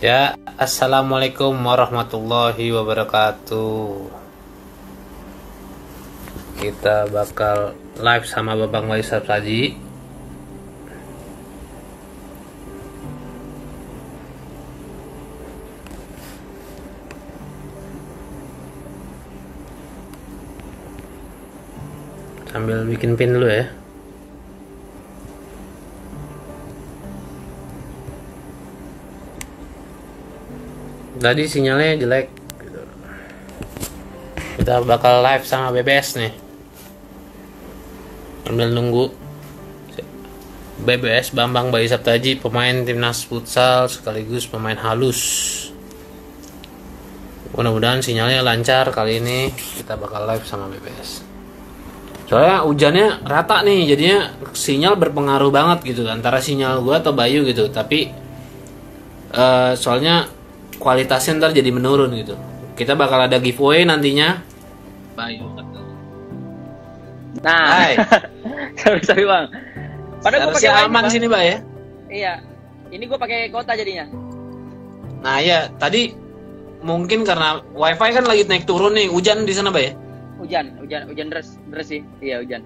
Ya, assalamualaikum warahmatullahi wabarakatuh. Kita bakal live sama Babang Waisar tadi. Sambil bikin pin dulu ya. Tadi sinyalnya jelek. Kita bakal live sama BBS nih. Sambil nunggu BBS Bambang Bayi Saptaji, pemain timnas futsal sekaligus pemain halus. Mudah-mudahan sinyalnya lancar kali ini. Kita bakal live sama BBS. Soalnya hujannya rata nih, jadinya sinyal berpengaruh banget gitu antara sinyal gua atau Bayu gitu. Tapi soalnya kualitasnya ntar jadi menurun gitu. Kita bakal ada giveaway nantinya. Bayu. Nah, Hai. sorry bang. Padahal gue pakai Harusnya line, aman Bang. sini, Mbak ya. Iya, ini gue pakai kota jadinya. Nah ya, tadi mungkin karena wifi kan lagi naik turun nih, hujan di sana, Mbak ya. Hujan deras sih. Iya hujan.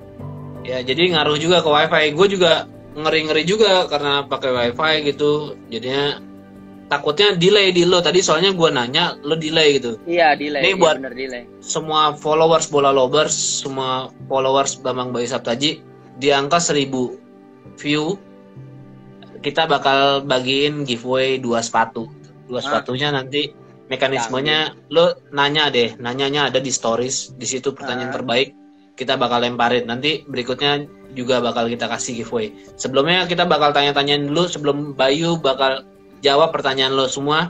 Ya, jadi ngaruh juga ke wifi. Gue juga ngeri-ngeri juga karena pakai wifi gitu. Jadinya takutnya delay di lo. Tadi soalnya gue nanya, lo delay gitu. Iya delay. Ini Iya, buat bener delay. semua followers Bola Lovers, semua followers Bambang Bayi Saptaji, di angka 1000 view, kita bakal bagiin giveaway 2 sepatu. 2 sepatunya nanti mekanismenya lo nanyanya ada di stories, di situ pertanyaan terbaik kita bakal lemparin. Nanti berikutnya juga bakal kita kasih giveaway. Sebelumnya kita bakal tanya-tanyain dulu sebelum Bayu bakal jawab pertanyaan lo semua.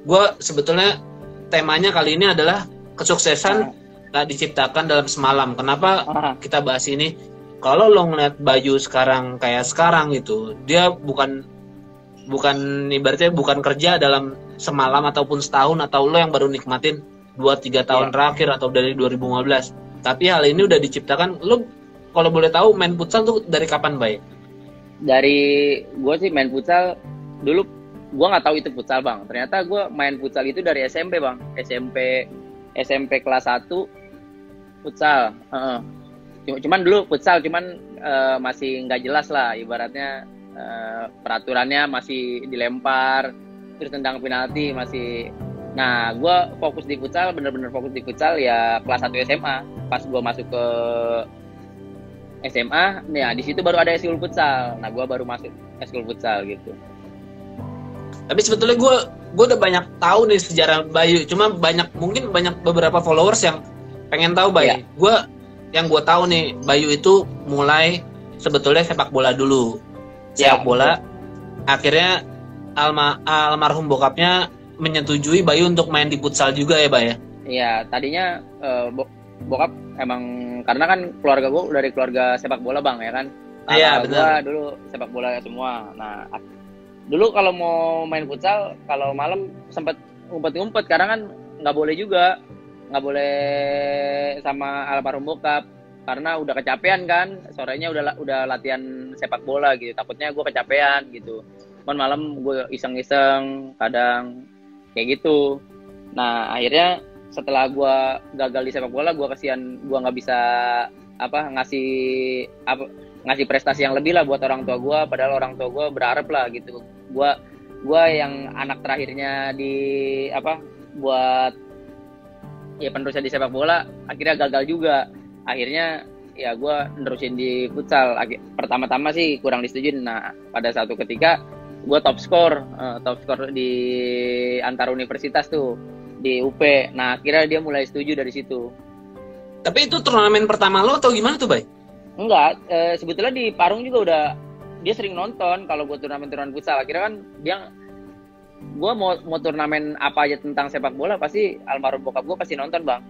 Gue sebetulnya temanya kali ini adalah kesuksesan tak diciptakan dalam semalam. Kenapa kita bahas ini? Kalau lo ngeliat Bayu sekarang kayak sekarang gitu, dia bukan ibaratnya bukan kerja dalam semalam ataupun setahun, atau lo yang baru nikmatin 2-3 tahun terakhir atau dari 2015. Tapi hal ini udah diciptakan. Lo kalau boleh tahu main futsal tuh dari kapan, Bay? Dari gue sih main futsal dulu. Gue nggak tahu itu futsal bang. Ternyata gue main futsal itu dari SMP bang. SMP kelas 1 futsal. Cuman dulu futsal masih nggak jelas lah, ibaratnya peraturannya masih dilempar, terus tendang penalti masih. Nah, gue fokus di futsal, bener-bener fokus di futsal ya kelas 1 SMA. Pas gue masuk ke SMA, ya di situ baru ada eskul futsal. Nah, gue baru masuk eskul futsal gitu. Tapi sebetulnya gue udah banyak tahu nih sejarah Bayu. Cuma mungkin banyak beberapa followers yang pengen tahu, Bay. Yang gue tahu nih, Bayu itu mulai sebetulnya sepak bola dulu. Sepak bola. Akhirnya almarhum bokapnya menyetujui Bayu untuk main di futsal juga ya, Bay ya? Iya, tadinya bokap emang karena kan keluarga gue dari keluarga sepak bola bang ya kan. Iya, benar. Gue dulu sepak bola semua. Nah, dulu kalau mau main futsal, kalau malam sempat ngumpet-ngumpet karena kan nggak boleh sama almarhum bokap karena udah kecapean kan, sorenya udah latihan sepak bola gitu, takutnya gue kecapean gitu. Cuman malam gue iseng-iseng kadang kayak gitu. Nah akhirnya setelah gue gagal di sepak bola, gue kasihan gue nggak bisa ngasih prestasi yang lebih lah buat orang tua gue, padahal orang tua gue berharap lah gitu. Gue yang anak terakhirnya buat ya penerusnya di sepak bola, akhirnya gagal juga. Akhirnya ya gue nerusin di futsal. Pertama-tama sih kurang disetujuin. Nah pada satu ketika gue top skor di antar universitas tuh di UP. Nah akhirnya dia mulai setuju dari situ. Tapi itu turnamen pertama lo atau gimana tuh, Bay? Enggak, sebetulnya di Parung juga udah dia sering nonton kalau gue turnamen futsal. Akhirnya kan gue mau turnamen apa aja tentang sepak bola pasti almarhum bokap gue pasti nonton bang,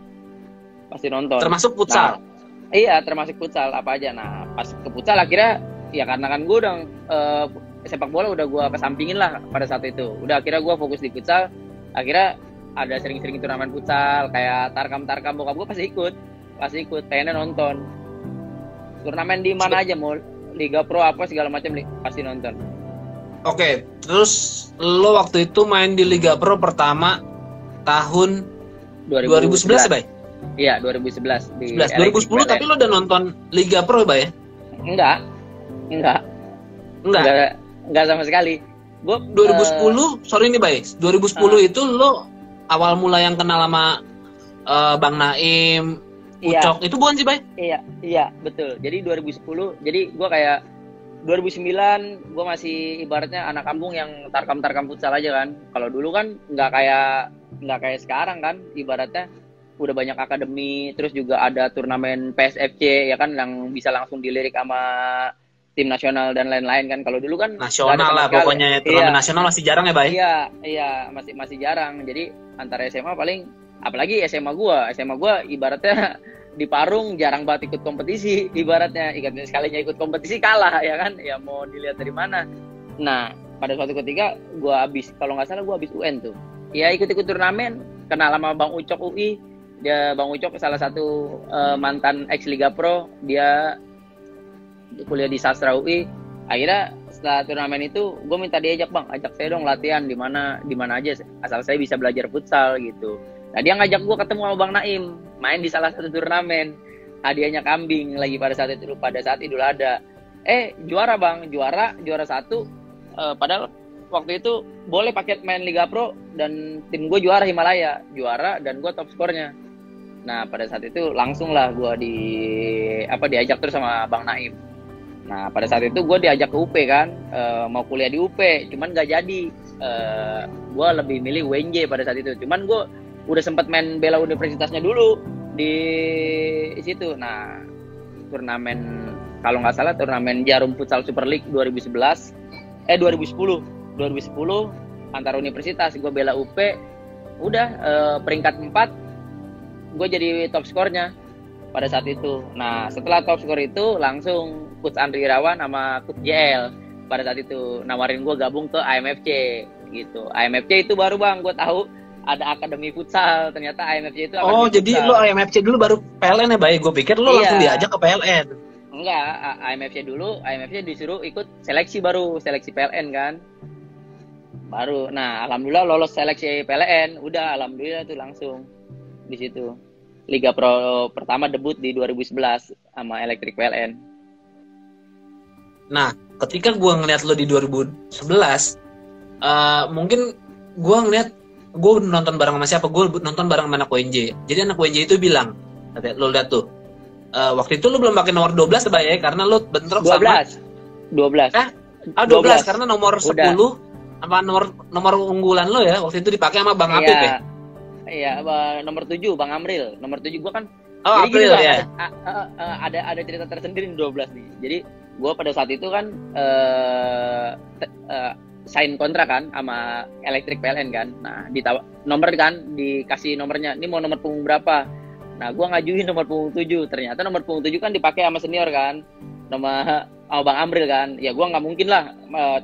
pasti nonton. Termasuk futsal? Nah, iya termasuk futsal apa aja. Nah pas ke futsal akhirnya ya karena kan gue udah sepak bola udah gue kesampingin lah pada saat itu. Udah akhirnya gue fokus di futsal. Akhirnya ada sering-sering turnamen futsal kayak tarkam bokap gue pasti ikut pengennya nonton. Turnamen di mana aja mau Liga Pro apa segala macam pasti nonton. Oke, terus lo waktu itu main di Liga Pro pertama tahun 2011 ya, Bay? Iya, 2011 di 2010 tapi lo udah nonton Liga Pro, Bay ya? Enggak sama sekali. Gua 2010, sorry nih, Bay. 2010 itu lo awal mula yang kenal sama Bang Naim, Ucok, itu bukan sih, Bay? Iya, betul. Jadi 2010, jadi gua kayak 2009 gue masih ibaratnya anak kampung yang tarkam futsal aja kan. Kalau dulu kan nggak kayak sekarang kan, ibaratnya udah banyak akademi, terus juga ada turnamen PSFC ya kan, yang bisa langsung dilirik sama tim nasional dan lain-lain kan. Kalau dulu kan nasional lah pokoknya, turnamen nasional masih jarang ya, Bay? Iya, masih jarang. Jadi antara SMA paling, apalagi SMA gue ibaratnya di Parung jarang banget ikut kompetisi, ibaratnya sekalinya ikut kompetisi kalah ya kan, ya mau dilihat dari mana. Nah pada suatu ketika kalau nggak salah gue habis UN tuh ya, ikut turnamen, kenal sama Bang Ucok UI. Bang Ucok salah satu mantan ex Liga Pro, dia kuliah di Sastra UI. Akhirnya setelah turnamen itu gue minta diajak, Bang, ajak saya dong latihan di mana aja asal saya bisa belajar futsal gitu. Nah dia ngajak gue ketemu sama Bang Naim, main di salah satu turnamen, hadiahnya kambing lagi pada saat Idul Adha. Juara, Bang, juara satu. Padahal waktu itu boleh paket main Liga Pro, dan tim gue juara Himalaya, dan gue top skornya. Nah pada saat itu langsung lah gue diajak terus sama Bang Naim. Nah pada saat itu gue diajak ke UP kan, mau kuliah di UP, cuman gak jadi. Gue lebih milih UNJ pada saat itu, cuman gue udah sempat main bela universitasnya dulu di situ. Nah turnamen, kalau nggak salah turnamen Jarum Futsal Super League 2010 antar universitas, gue bela UP, udah peringkat 4, gue jadi top skornya pada saat itu. Nah setelah top skor itu langsung Coach Andri Irawan sama Coach JL pada saat itu nawarin gue gabung ke AMFC gitu. AMFC itu baru, Bang, gue tahu ada akademi futsal, ternyata AMFC itu akademi jadi futsal. Lo AMFC dulu baru PLN ya, Bay? Gue pikir lo langsung diajak ke PLN. Enggak, AMFC dulu, AMFC disuruh ikut seleksi PLN kan. Baru, nah alhamdulillah lolos seleksi PLN, udah alhamdulillah tuh langsung di situ. Liga Pro pertama debut di 2011 sama Elektrik PLN. Nah, ketika gue ngeliat lo di 2011, mungkin gue ngeliat, gue nonton bareng sama siapa? Gue nonton bareng sama anak UNJ. Jadi anak UNJ itu bilang, lo lihat tuh, waktu itu lo belum pakai nomor 12 ya, karena lo bentrok 12. sama 12. 12 karena nomor 10 udah. apa nomor unggulan lo ya, waktu itu dipakai sama Bang Apip ya? Iya, nomor 7 Bang Amril. Nomor 7 gue kan. Oh, April ya. Ada cerita tersendiri di 12 nih. Jadi gue pada saat itu kan sign kontrak kan sama Elektrik PLN kan. Nah, nomor kan dikasih nomornya. Ini mau nomor punggung berapa? Nah, gue ngajuin nomor punggung 7. Ternyata nomor punggung 7 kan dipakai sama senior kan. Sama Bang Amril kan. Ya gue nggak mungkin lah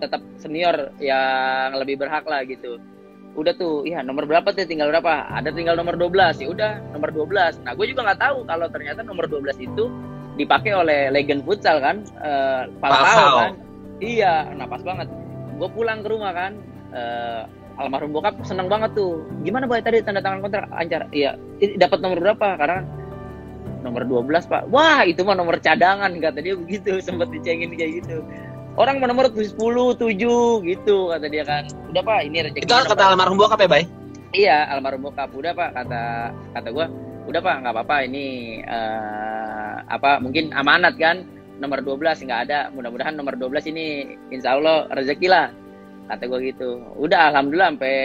tetap senior yang lebih berhak lah gitu. Udah tuh, ya nomor berapa tuh, tinggal berapa? Ada tinggal nomor 12. Ya udah, nomor 12. Nah, gue juga nggak tahu kalau ternyata nomor 12 itu dipakai oleh legend futsal kan, Falcao kan. Iya, nah pas banget. Gue pulang ke rumah kan, almarhum bokap seneng banget tuh. Gimana, Boy, tadi tanda tangan kontrak lancar? Iya, dapat nomor berapa? Karena nomor 12, Pak. Wah, itu mah nomor cadangan, kata dia begitu. Sempat dicengin kayak gitu. Orang mau nomor 10, 7 gitu, kata dia kan. Udah, Pak, ini rezeki. Itu kata almarhum bokap ya, Bay? Iya, almarhum bokap. Udah, Pak, kata gue. Udah, Pak, nggak apa-apa, ini mungkin amanat kan. Nomor 12 nggak ada, mudah-mudahan nomor 12 ini insya Allah rezeki lah, kata gue gitu. Udah, alhamdulillah sampai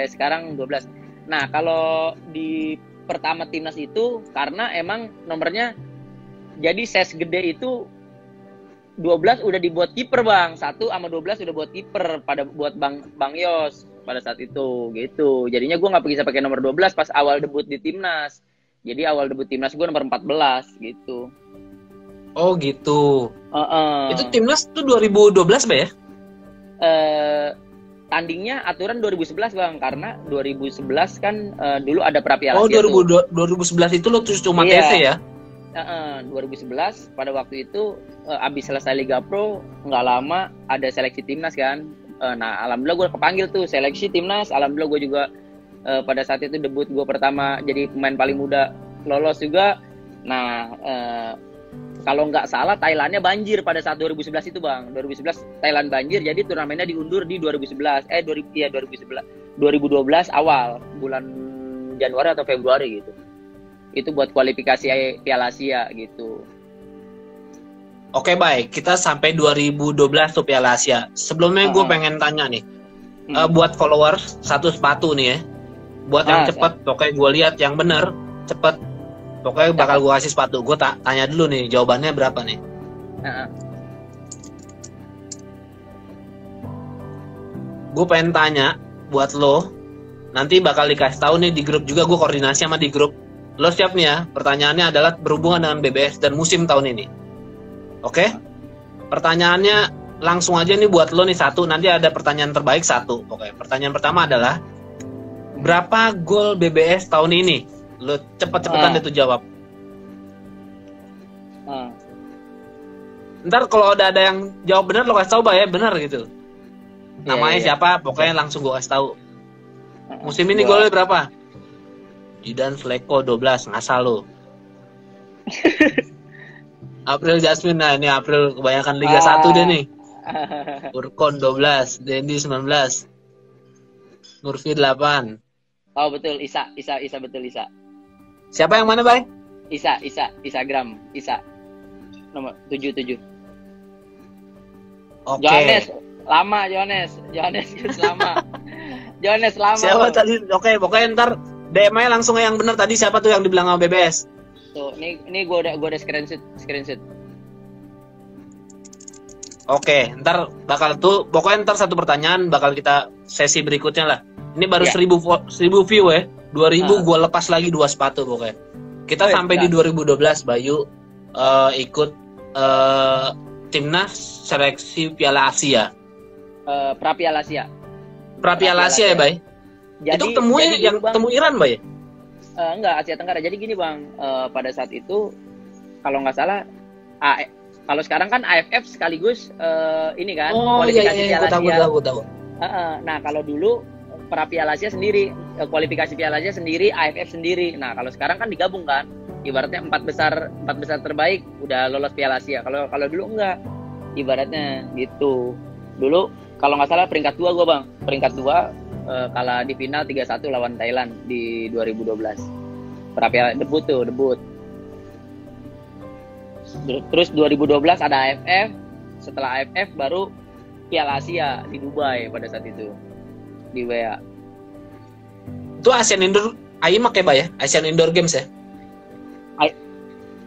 sekarang 12. Nah, kalau di pertama timnas itu karena emang nomornya jadi size gede itu 12 udah dibuat kiper, Bang. 1 sama 12 udah buat kiper buat Bang Yos pada saat itu gitu. Jadinya gue nggak bisa pakai nomor 12 pas awal debut di timnas. Jadi awal debut timnas gue nomor 14 gitu. Oh gitu. Itu timnas tuh 2012, Bay ya? Tandingnya aturan 2011, Bang, karena 2011 kan dulu ada Prapiala Asia. Oh, 2011 itu lo terus cuma TC ya? 2011 pada waktu itu abis selesai Liga Pro nggak lama ada seleksi timnas kan, Nah alhamdulillah gue kepanggil tuh seleksi timnas. Alhamdulillah gue juga pada saat itu debut gue pertama jadi pemain paling muda lolos juga. Nah kalau nggak salah Thailandnya banjir pada saat 2011 itu bang. 2011 Thailand banjir, jadi turnamennya diundur di 2011. 2012 awal bulan Januari atau Februari gitu. Itu buat kualifikasi Piala Asia gitu. Oke baik, kita sampai 2012 tuh Piala Asia. Sebelumnya gue pengen tanya nih, buat followers satu sepatu nih ya, buat yang cepet, pokoknya gue lihat yang bener, cepet, pokoknya bakal gue kasih sepatu. Gue tanya dulu nih, jawabannya berapa nih? Gue pengen tanya buat lo, nanti bakal dikasih tahu nih di grup juga, gue koordinasi sama di grup. Lo siap nih ya? Pertanyaannya adalah berhubungan dengan BBS dan musim tahun ini. Oke? Pertanyaannya langsung aja nih buat lo nih satu, nanti ada pertanyaan terbaik satu. Oke, pertanyaan pertama adalah berapa gol BBS tahun ini? Lo cepet-cepetan itu jawab. Ntar kalau ada yang jawab benar lo kasih tahu ya, benar gitu. Namanya siapa? Pokoknya langsung gue kasih tahu. Musim ini golnya berapa? Jidan Fleko 12, ngasal lo. April Jasmine, nah ini April kebanyakan Liga 1 deh nih. Urkon 12, Dendi 19, Nurfi 8. Oh betul, Isa betul Isa. Siapa yang mana, Bay? Instagram, Isa. Nomor 77. Oke. Johannes lama. Johannes lama. Siapa tadi? Oke, pokoknya ntar DM aja langsung yang benar tadi siapa tuh yang dibilang sama BBS. Tuh, ini gue udah screenshot. Oke, ntar bakal tuh, pokoknya ntar satu pertanyaan bakal kita sesi berikutnya lah. Ini baru 1000 view ya, 2000 gue lepas lagi 2 sepatu pokoknya. Kita sampai di 2012 Bayu ikut timnas seleksi Piala Asia. Pra Piala Asia Ya, Bay. Jadi, itu temu Iran, Bay. Enggak, Asia Tenggara. Jadi gini bang, pada saat itu kalau nggak salah, kalau sekarang kan AFF sekaligus ini kan kualifikasi Piala Asia. Tahu. Nah kalau dulu pra Piala Asia sendiri, kualifikasi Piala Asia sendiri, AFF sendiri. Nah kalau sekarang kan digabung kan, ibaratnya empat besar terbaik udah lolos Piala Asia. Kalau dulu enggak, ibaratnya gitu. Dulu kalau nggak salah peringkat 2 gue bang, peringkat 2. Kalah di final 3-1 lawan Thailand di 2012. Piala debut. Terus 2012 ada AFF, setelah AFF baru Piala Asia di Dubai pada saat itu. Di WA. Itu Asian Indoor AIMAC ya, Pak ya? Asian Indoor Games ya?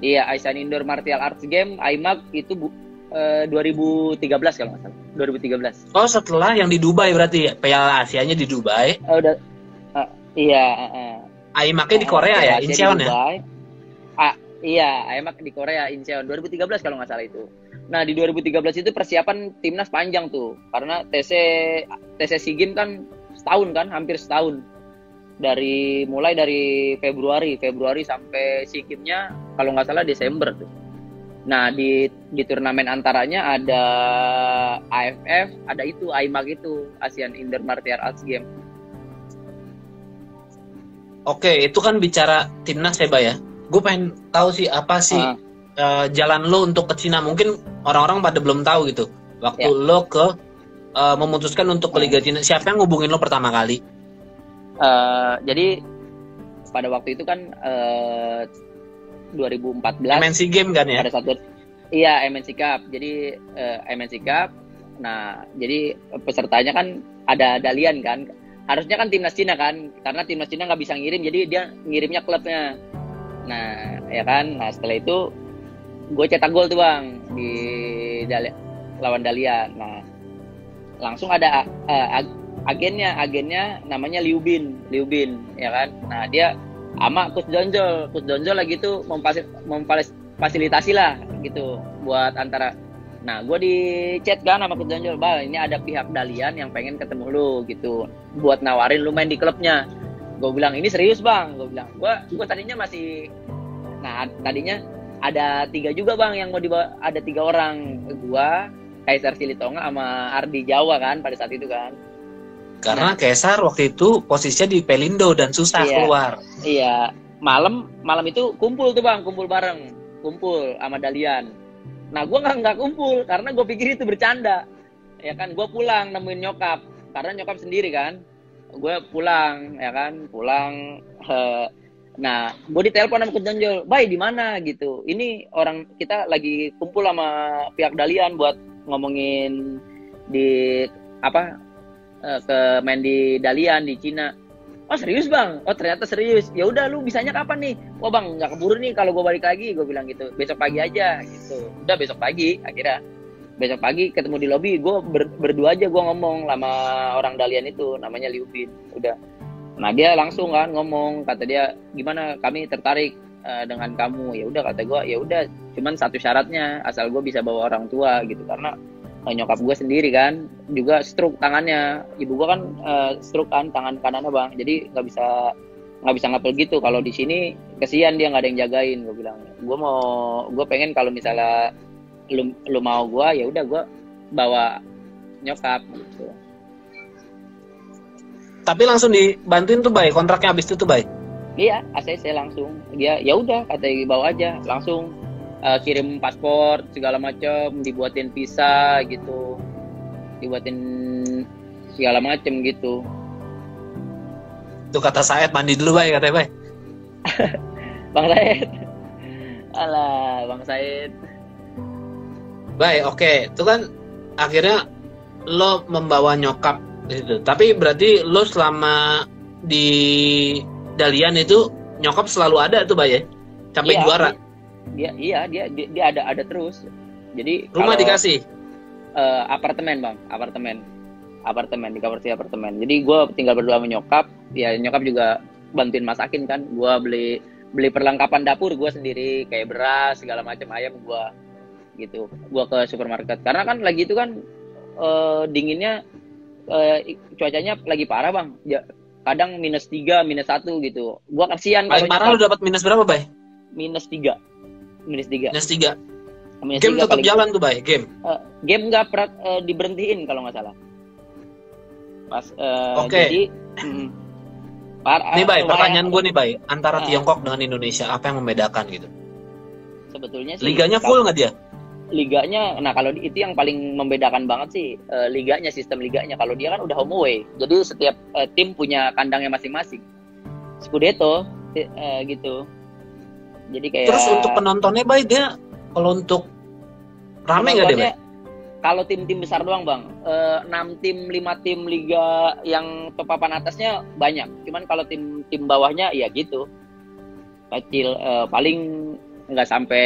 Iya, Asian Indoor Martial Arts Game AIMAC itu 2013 kalau nggak salah. 2013. Oh, setelah yang di Dubai berarti ya? Piala Asianya di Dubai. Udah. Iya. AIMAC-nya di Korea ya? Incheon ya? Iya, AIMAC di Korea, Incheon. 2013 kalau nggak salah itu. Nah, di 2013 itu persiapan timnas panjang tuh. Karena TC SEA Games kan setahun kan, hampir setahun. Mulai dari Februari sampai SEA Games-nya kalau nggak salah Desember tuh. Nah, di turnamen antaranya ada AFF, ada itu AIMAC itu, Asian Indoor Martial Arts Game. Oke, itu kan bicara timnas ya, Bay ya. Gue pengen tahu sih apa sih jalan lo untuk ke Cina. Mungkin orang-orang pada belum tahu gitu. Waktu lo memutuskan untuk ke Liga Cina, siapa yang ngubungin lo pertama kali? Jadi pada waktu itu kan 2014 MNC Game kan ya? Iya, MNC Cup. Jadi MNC Cup. Nah, jadi pesertanya kan ada Dalian kan. Harusnya kan timnas Cina kan, karena timnas Cina nggak bisa ngirim, jadi dia ngirimnya klubnya. Nah, ya kan. Nah, setelah itu gue cetak gol tuh bang di lawan Dalian. Nah, langsung ada agennya namanya Liu Bin, ya kan. Nah, dia sama Coach Donjol lagi tuh memfasilitasi lah gitu buat antara. Nah, gue di chat kan sama Coach Donjol, Bal, ini ada pihak Dalian yang pengen ketemu lu gitu, buat nawarin lu main di klubnya. Gue bilang ini serius bang, gue tadinya masih, tadinya ada 3 juga bang yang mau dibawa, ada 3 orang, gue, Kaisar Silitonga sama Ardi Jawa kan pada saat itu kan. Karena Kaisar waktu itu posisinya di Pelindo dan susah keluar. Iya, malam itu kumpul tuh bang, kumpul bareng, kumpul sama Dalian. Nah gue nggak kumpul karena gue pikir itu bercanda, ya kan. Gue pulang nemuin nyokap karena nyokap sendiri kan. Gue pulang, ya kan, pulang. Nah, gue ditelepon sama Coach Jonjol, "Bay, di mana?" gitu. Ini orang kita lagi kumpul sama pihak Dalian buat ngomongin di ke main di Dalian di Cina. "Oh serius bang? Oh ternyata serius. Ya udah lu bisanya kapan nih?" "Wah bang nggak keburu nih kalau gue balik lagi," gue bilang gitu. "Besok pagi aja," gitu. Udah besok pagi akhirnya. Besok pagi ketemu di lobi, gue berdua aja gue ngomong sama orang Dalian itu namanya Liu Bin. Udah. Nah dia langsung kan ngomong, kata dia, "Gimana, kami tertarik dengan kamu." Ya udah kata gue, ya udah, cuman satu syaratnya asal gue bisa bawa orang tua gitu, karena nyokap gue sendiri kan juga stroke tangannya, ibu gue kan stroke kan tangan kanannya bang, jadi nggak bisa ngapel gitu. Kalau di sini kesian dia nggak ada yang jagain. Gue bilang gue pengen kalau misalnya lu mau gue, ya udah gue bawa nyokap gitu. Tapi langsung dibantuin tuh Bay, kontraknya habis itu tuh Bay. Iya, ACC langsung. Dia ya udah kata bawa aja, langsung kirim paspor segala macam, dibuatin visa gitu, dibuatin segala macam gitu. Tuh kata Said, "Mandi dulu Bay," katanya Bay. Bang Said. Alah, Bang Said. Bay, oke. Itu kan akhirnya lo membawa nyokap gitu. Tapi berarti lo selama di Dalian itu nyokap selalu ada tuh Bay ya? Sampai juara. Dia ada terus. Jadi rumah dikasih apartemen bang, apartemen dikasih apartemen. Jadi gue tinggal berdua sama nyokap. Ya nyokap juga bantuin masakin kan. Gue beli perlengkapan dapur gue sendiri, kayak beras segala macam, ayam gue gitu. Gue ke supermarket karena kan lagi itu kan dinginnya, cuacanya lagi parah bang. Kadang -3, -1 gitu. Gue kasihan. Paling parah lu dapat minus berapa Bay? -3. Game tetap jalan tuh Bay, game nggak diberhentiin kalau nggak salah pas. Oke. Jadi nih Bay, pertanyaan gue nih Bay, antara Tiongkok dengan Indonesia apa yang membedakan gitu? Sebetulnya sih liganya full nggak dia? Liganya, nah kalau itu yang paling membedakan banget sih liganya, sistem liganya. Kalau dia kan udah home away, jadi setiap tim punya kandangnya masing-masing, Scudetto gitu. Jadi kayak, terus untuk penontonnya Bay, dia kalau untuk rame nggak dia Bay? Kalau tim-tim besar doang bang, 6 tim, 5 tim liga yang ke papan atasnya banyak. Cuman kalau tim bawahnya ya gitu, kecil, paling nggak sampai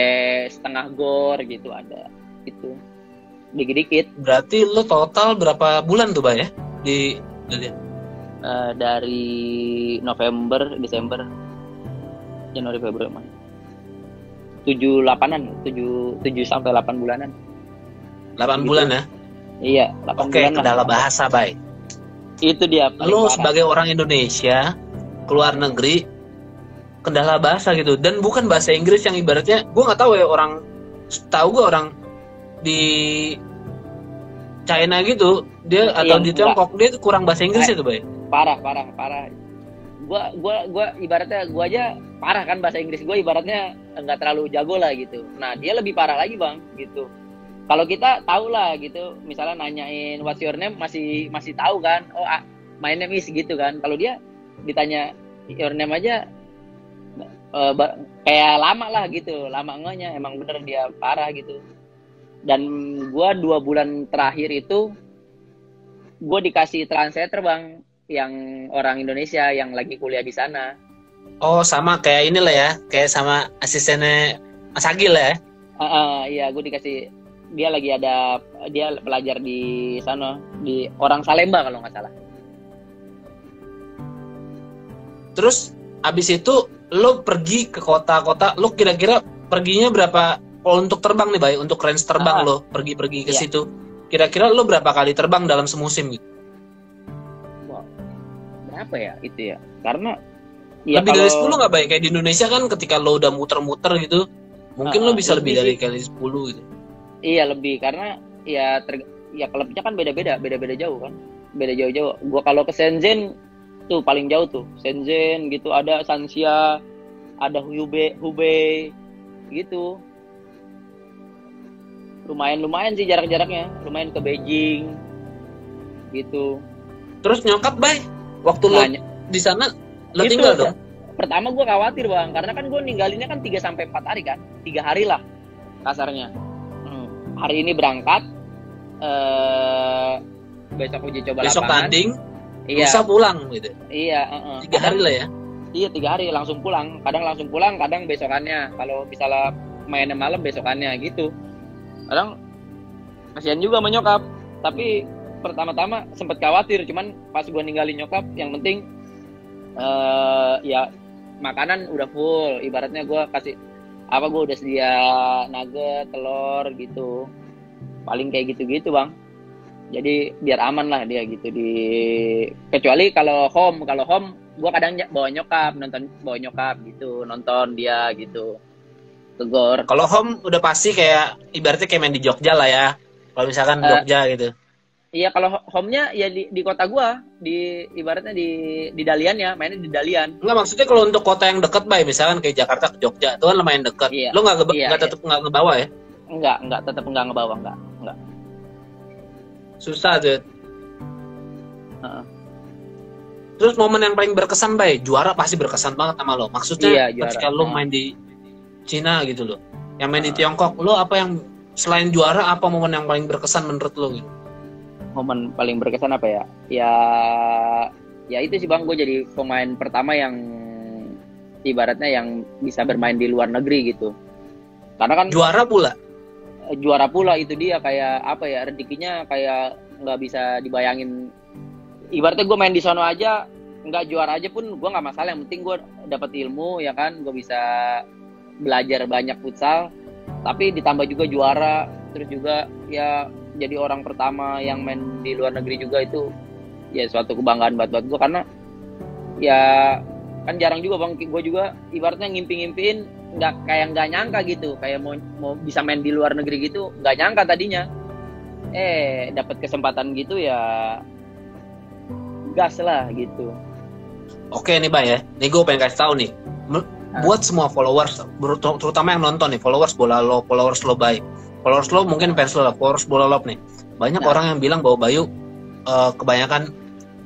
setengah gor gitu ada, gitu, dikit-dikit. Berarti lo total berapa bulan tuh Bay ya di Dalian? Dari November, Desember, Januari, Februari, Maret, 7 sampai 8 bulanan. 8 gitu. bulan ya? Iya, 8 Oke, bulan. kendala bahasa Bay. Itu dia. Lo sebagai orang Indonesia keluar negeri, kendala bahasa gitu, dan bukan bahasa Inggris yang ibaratnya gue nggak tahu ya, gue orang di China gitu dia atau di Tiongkok dia kurang bahasa Inggris itu Bay. Parah. Gua ibaratnya gua aja parah kan bahasa Inggris gue, ibaratnya nggak terlalu jago lah gitu. Nah dia lebih parah lagi bang gitu. Kalau kita tahu lah gitu, misalnya nanyain what's your name masih tahu kan, oh my name is gitu kan. Kalau dia ditanya your name aja kayak lama lah gitu, lama ngehnya, emang bener dia parah gitu. Dan gue 2 bulan terakhir itu gue dikasih translator bang, yang orang Indonesia yang lagi kuliah di sana. Oh sama kayak inilah ya, kayak sama asistennya Mas Agil ya? Iya, gue dikasih, dia lagi ada, dia pelajar di sana, di orang Salemba kalau nggak salah. Terus abis itu lo pergi ke kota-kota, lo kira-kira perginya berapa? Kalau untuk terbang nih Bay, untuk range terbang lo pergi ke situ, kira-kira lo berapa kali terbang dalam semusim gitu? Wow. Berapa ya itu ya? Karena ya lebih dari 10 nggak Bay? Kayak di Indonesia kan ketika lo udah muter-muter gitu, mungkin lo bisa lebih dari kali 10 gitu. Iya lebih, karena ya klubnya kan beda-beda jauh kan. Beda jauh-jauh. Gua kalau ke Shenzhen tuh paling jauh tuh. Shenzhen gitu, ada Shanxia, ada Hubei gitu. Lumayan sih jarak-jaraknya. Lumayan ke Beijing gitu. Terus nyokap, Bay, waktu lo di sana lo itu, tinggal dong? Pertama gue khawatir bang, karena kan gue ninggalinnya kan 3-4 hari kan, 3 hari lah kasarnya. Hari ini berangkat, besok uji coba besok lapangan. tanding, Iya. bisa pulang gitu. Iya. 3 hari lah ya? Iya 3 hari langsung pulang. Kadang langsung pulang, kadang besokannya. Kalau misalnya mainnya malam besokannya gitu. Kadang kasihan juga sama nyokap. Tapi pertama-tama sempet khawatir, cuman pas gue ninggalin nyokap, yang penting ya makanan udah full, ibaratnya gue kasih gue udah sedia nugget, telur gitu, paling kayak gitu bang. Jadi biar aman lah dia gitu. Kecuali kalau home gue kadang bawa nyokap gitu, nonton dia gitu ke GOR. Kalau home udah pasti kayak ibaratnya kayak main di Jogja lah ya, kalau misalkan Jogja gitu. Iya, kalau home-nya ya di kota gua, ibaratnya di Dalian ya, mainnya di Dalian. Enggak, maksudnya kalau untuk kota yang dekat, Bay, misalkan kayak Jakarta ke Jogja, itu kan lumayan dekat. Iya. Lo tetap nggak ngebawa ya? Tetap nggak ngebawa, enggak. Susah tuh. Terus momen yang paling berkesan, Bay, juara pasti berkesan banget sama lo. Maksudnya ketika lo main di Cina gitu lo, yang main di Tiongkok, lo apa yang selain juara, apa momen yang paling berkesan menurut lo gitu? Momen paling berkesan apa ya? Ya itu sih bang, gue jadi pemain pertama yang ibaratnya yang bisa bermain di luar negeri gitu. Karena kan juara pula itu dia, kayak apa ya, rezekinya kayak nggak bisa dibayangin. Ibaratnya gue main di sono aja, nggak juara aja pun gue nggak masalah. Yang penting gue dapat ilmu ya kan, gue bisa belajar banyak futsal. Tapi ditambah juga juara, terus juga ya jadi orang pertama yang main di luar negeri juga, itu ya suatu kebanggaan buat gue. Karena ya kan jarang juga bang, gue juga ibaratnya ngimpi-ngimpiin, nggak nyangka gitu, kayak mau bisa main di luar negeri gitu, nggak nyangka tadinya. Dapat kesempatan gitu ya, gas lah gitu. Oke nih, Bay ya, nih gue pengen kasih tahu nih, buat semua followers, terutama yang nonton nih, followers bola lo, followers lo, Bay. Followers lo mungkin fans lo, followers bola lo nih. Banyak orang yang bilang bahwa Bayu kebanyakan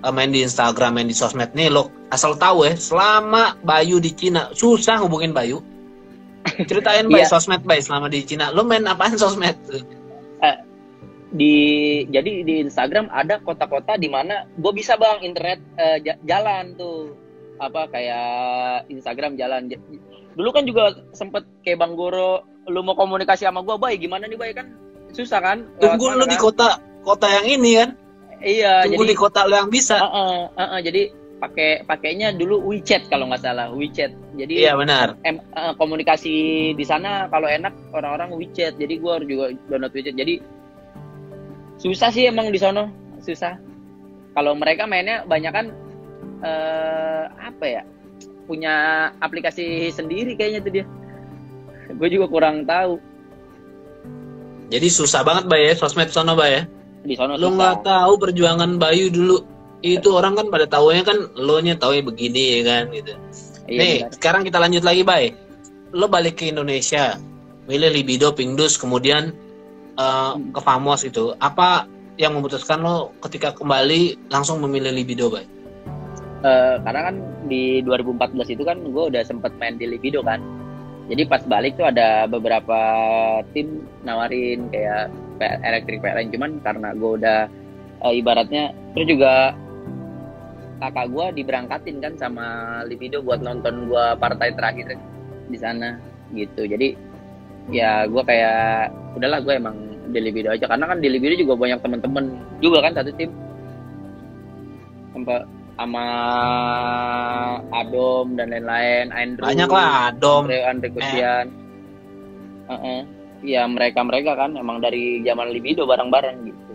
main di Instagram, main di sosmed nih. Lo asal tahu ya, selama Bayu di Cina susah hubungin Bayu. Ceritain Bay, sosmed Bay selama di Cina. Lo main apaan sosmed? Jadi di Instagram ada kota-kota di mana gue bisa bang internet jalan tuh, apa kayak Instagram jalan. Dulu kan juga sempet kayak Bang Goro, lu mau komunikasi sama gue, Bay, gimana nih Bay, kan susah kan? Tunggu lu kan? Di kota yang ini kan? Iya. Tunggu jadi, di kota lu yang bisa. Jadi pakainya dulu WeChat kalau nggak salah, WeChat. Jadi iya benar. Komunikasi di sana kalau enak orang-orang WeChat. Jadi gue juga download WeChat. Jadi susah sih emang di sono, susah. Kalau mereka mainnya banyak kan apa ya? Punya aplikasi sendiri kayaknya tuh dia. Gue juga kurang tahu. Jadi susah banget Bay ya, sosmed sono Bay ya. Di sono lo nggak tahu perjuangan Bayu dulu. Itu orang kan pada taunya kan lo nya taunya begini ya kan gitu. Iya, nih benar. Sekarang kita lanjut lagi Bay. Lo balik ke Indonesia, milih Libido, Pingdus, kemudian ke Famos itu. Apa yang memutuskan lo ketika kembali langsung memilih Libido Bay? Karena kan di 2014 itu kan gue udah sempet main di Libido kan. Jadi pas balik tuh ada beberapa tim nawarin kayak elektrik PLN, cuman karena gue udah ibaratnya, terus juga kakak gue diberangkatin kan sama Libido buat nonton gue partai terakhir di sana gitu. Jadi ya gue kayak udahlah, gue emang di Libido aja, karena kan di Libido juga banyak temen-temen juga kan, satu tim sama Adom dan lain-lain, Andrew, banyak lah Adom, Andre Kusian, ya mereka kan emang dari zaman Libido bareng-bareng gitu.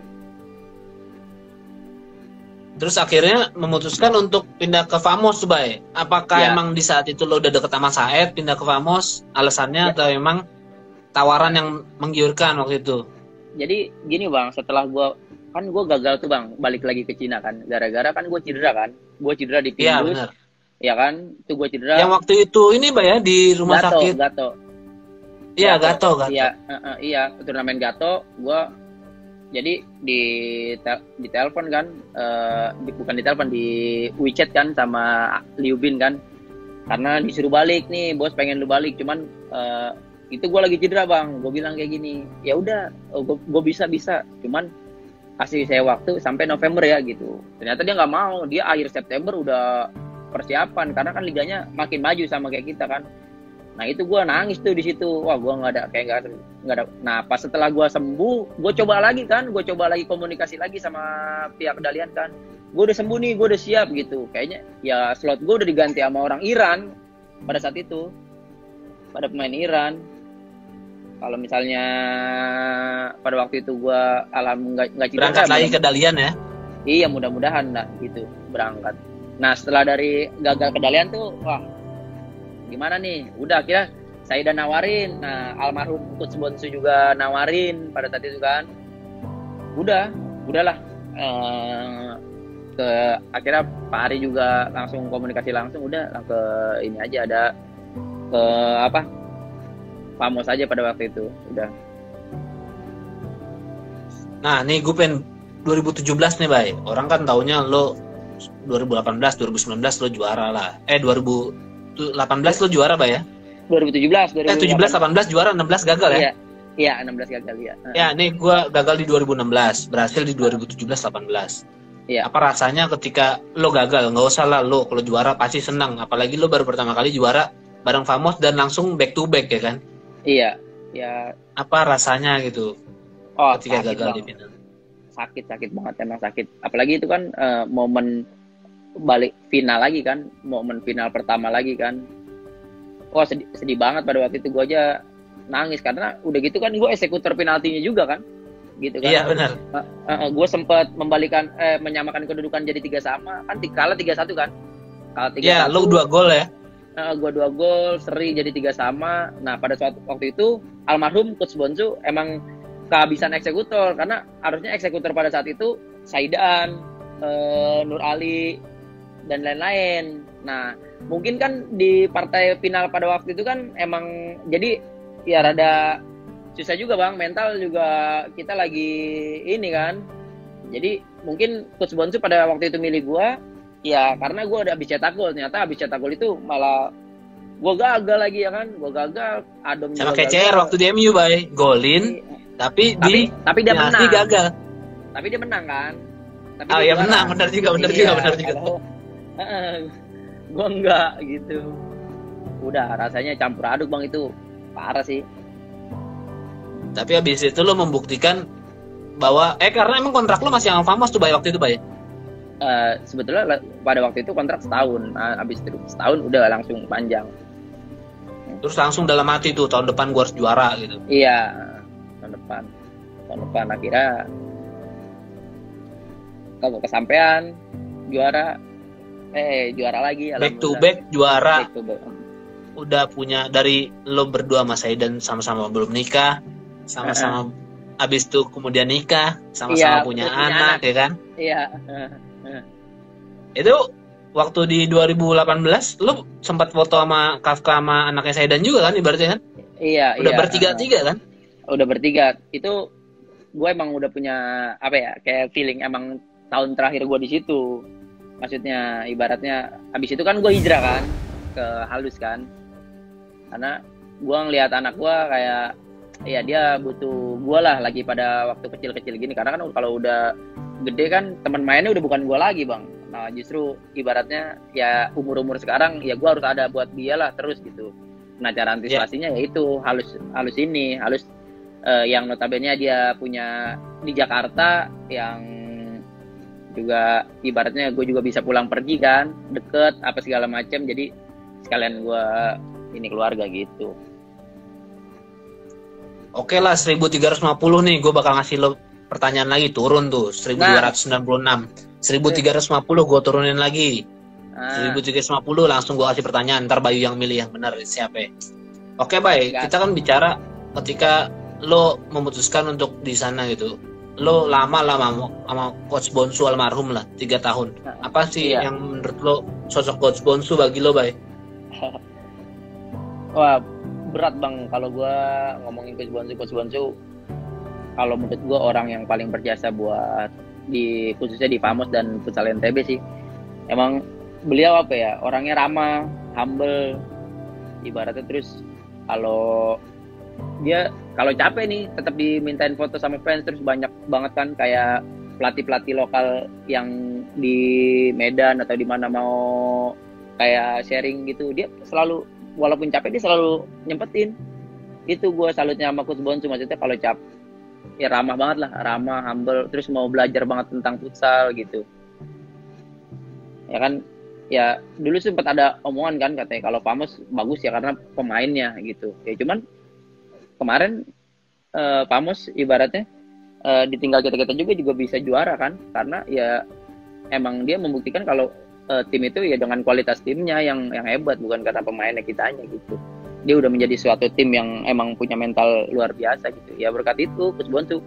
Terus akhirnya memutuskan untuk pindah ke Famos, Bay. Apakah emang di saat itu lo udah deket sama Saed pindah ke Famos? Alasannya atau emang tawaran yang menggiurkan waktu itu? jadi gini bang, setelah gue gagal tuh bang, balik lagi ke Cina kan, gara-gara kan gue cedera kan, gue cedera di Iya Pindus, benar. ya kan, tuh gue cedera. Yang waktu itu ini Mbak ya di rumah sakit. Iya Gato. Iya, turnamen Gato, gue jadi di telepon kan, bukan di telepon, di WeChat kan sama Liu Bin kan, karena disuruh balik nih, bos pengen lu balik, cuman itu gue lagi cedera bang, gue bilang kayak gini, ya udah, gue bisa, cuman kasih saya waktu sampai November ya gitu. Ternyata dia nggak mau, dia akhir September udah persiapan, karena kan liganya makin maju sama kayak kita kan. Nah itu gue nangis tuh di situ, wah gue nggak ada. Nah pas setelah gue sembuh, gue coba lagi komunikasi lagi sama pihak kedalian kan, gue udah sembuh nih, gue udah siap gitu. Kayaknya ya slot gue udah diganti sama orang Iran pada saat itu, pada pemain Iran. Kalau misalnya pada waktu itu gue nggak cedera, berangkat lagi ke Dalian ya. Iya mudah-mudahan lah gitu berangkat. Nah setelah dari gagal ke Dalian tuh, wah gimana nih, udah akhirnya saya udah nawarin, nah almarhum Coach Bonsu juga nawarin pada saat itu kan, udahlah, ke akhirnya Pak Ari juga langsung komunikasi langsung, udah ke ini aja, ada ke apa, Famos aja pada waktu itu, udah. Nah nih gue pengen 2017 nih Bay, orang kan taunya lo 2018, 2019 lo juara lah, 2018 lo juara Bay ya? 2017 17, 18 juara, 16 gagal ya? Iya 16 gagal ya. Ya nih gue gagal di 2016, berhasil di 2017, 18. Iya. Apa rasanya ketika lo gagal? Nggak usah lah, lo kalau juara pasti senang, apalagi lo baru pertama kali juara bareng Famos dan langsung back to back ya kan? Iya. Ya. Apa rasanya gitu? Ketika gagal di final? Sakit banget, emang sakit. Apalagi itu kan momen balik final lagi kan, momen final pertama lagi kan. Wah sedih banget pada waktu itu, gue aja nangis karena udah gitu kan gue eksekutor penaltinya juga kan, gitu kan. Iya benar. Gue sempat menyamakan kedudukan jadi 3-3 kan, kalah 3-1 kan. Kalah 3-1. Iya, lo 2 gol ya. Gue 2 gol, seri jadi 3-3. Nah pada waktu itu almarhum Coach Bonsu emang kehabisan eksekutor, karena harusnya eksekutor pada saat itu Saidan, Nur Ali dan lain-lain. Nah mungkin kan di partai final pada waktu itu kan emang jadi ya rada susah juga bang, mental juga kita lagi ini kan. Jadi mungkin Coach Bonsu pada waktu itu milih gue ya karena gue udah habis cetak gol. Ternyata habis cetak gol itu malah gue gagal lagi ya kan. Gue gagal, Adom sama kayak CR waktu di MU Bay, golin tapi dia menang. Gagal. Tapi dia menang kan. Tapi ya menang, benar juga. Gue enggak gitu. Udah rasanya campur aduk bang, itu parah sih. Tapi habis itu lo membuktikan bahwa karena emang kontrak lo masih sama Famos tuh Bay waktu itu Bay. Sebetulnya pada waktu itu kontrak setahun. Habis itu setahun udah langsung panjang. Terus langsung dalam hati tuh tahun depan gue harus juara gitu. Iya, tahun depan akhirnya kalau kesampean juara lagi, back to back juara. Back to back. Udah punya, dari lo berdua sama Saidan sama-sama belum nikah, sama-sama abis itu kemudian nikah, sama-sama punya anak ya kan? Iya. Itu waktu di 2018 lo sempat foto sama Kafka sama anaknya Saidan juga kan ibaratnya kan? Iya. Udah bertiga-tiga kan? Udah bertiga. Itu gue emang udah punya apa ya, kayak feeling emang tahun terakhir gue di situ. Maksudnya ibaratnya habis itu kan gue hijrah kan ke Halus kan, karena gue ngelihat anak gue kayak ya dia butuh gue lah lagi pada waktu kecil-kecil gini, karena kan kalau udah gede kan teman mainnya udah bukan gue lagi bang. Nah justru ibaratnya ya umur sekarang ya gue harus ada buat dia lah terus gitu. Nah cara antisipasinya yaitu halus yang notabene dia punya di Jakarta, yang juga ibaratnya gue juga bisa pulang pergi kan, deket apa segala macam, jadi sekalian gue ini keluarga gitu. Oke lah, 1350 nih gue bakal ngasih lo pertanyaan lagi, turun tuh 1296. 1350 gue turunin lagi. 1350 langsung gue kasih pertanyaan, ntar Bayu yang milih yang benar siapa. Oke Bay, kita kan bicara ketika lo memutuskan untuk di sana gitu? Lo lama lah sama Coach Bonsu almarhum lah, 3 tahun. Apa sih Iya. yang menurut lo sosok Coach Bonsu bagi lo, Bay? Wah, berat bang kalau gue ngomongin Coach Bonsu. Kalau menurut gue orang yang paling berjasa buat khususnya di Famos dan Futsal NTB sih. Emang beliau apa ya, orangnya ramah, humble, ibaratnya. Terus kalau dia kalau capek nih tetap dimintain foto sama fans, terus banyak banget kan kayak pelatih lokal yang di Medan atau di mana mau kayak sharing gitu, dia selalu walaupun capek dia selalu nyempetin. Itu gue salutnya sama Coach Bonsu, maksudnya kalau capek ya ramah banget lah, ramah, humble, terus mau belajar banget tentang futsal gitu. Ya kan, ya dulu sempat ada omongan kan katanya kalau Pamos bagus ya karena pemainnya gitu. Ya cuman kemarin Pamos ibaratnya ditinggal kita juga bisa juara kan, karena ya emang dia membuktikan kalau tim itu ya dengan kualitas timnya yang hebat, bukan karena pemainnya kitanya gitu. Dia udah menjadi suatu tim yang emang punya mental luar biasa gitu. Ya berkat itu Coach Bonsu